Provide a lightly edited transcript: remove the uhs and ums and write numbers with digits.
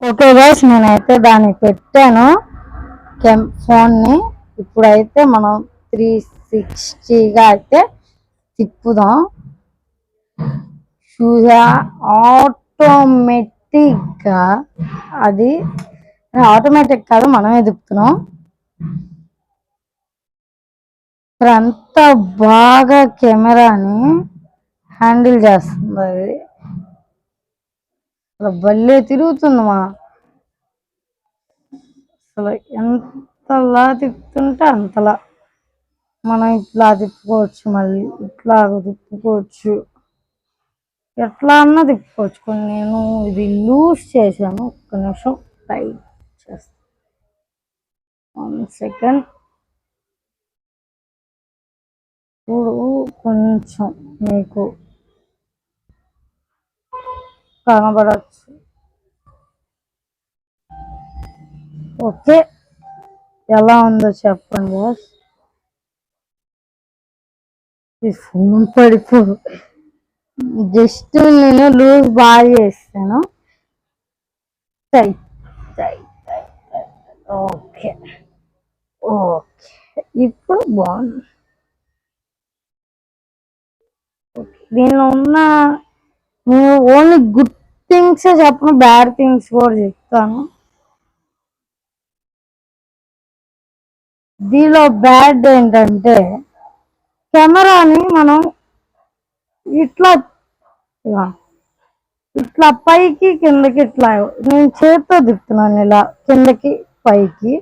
Okay guys, నేనైతే దాన్ని పెట్టాను ఫోన్ని. ఇప్పుడైతే మనం 360గా అయితే తిప్పుదాం. చూసా, ఆటోమేటిక్గా అది ఆటోమేటిక్ కాదు, మనమే తిప్పుతున్నాం. అంత బాగా కెమెరాని హ్యాండిల్ చేస్తుంది. అది భలే తిరుగుతుందమ్మా. అసలు ఎంతలా తిప్పుతుంటే అంతలా. మనం ఇట్లా తిప్పుకోవచ్చు, మళ్ళీ ఇట్లా తిప్పుకోవచ్చు, ఎట్లా అన్నా తిప్పుకోవచ్చు. కొన్ని నేను ఇది లూజ్ చేశాను. ఒక్క నిమిషం టైట్ చేస్తాను. 1 సెకండ్. ఇప్పుడు కొంచెం మీకు కనబడచ్చు. ఓకే, ఎలా ఉందో చెప్పండి. ఈ ఫోన్ పడిపో, జస్ట్ నేను లూజ్ బాగా చేస్తాను. ఓకే ఓకే, ఇప్పుడు బాగుంది. దీనిలో ఉన్న నేను ఓన్లీ గుడ్ థింగ్స్ చెప్పను, బ్యాడ్ థింగ్స్ కూడా చెప్తాను. దీనిలో బ్యాడ్ ఏంటంటే కెమెరాని మనం ఇట్లా ఇట్లా పైకి కిందకి, ఇట్లా నేను చేత్తో తిప్పుతున్నాను, ఇలా కిందకి పైకి.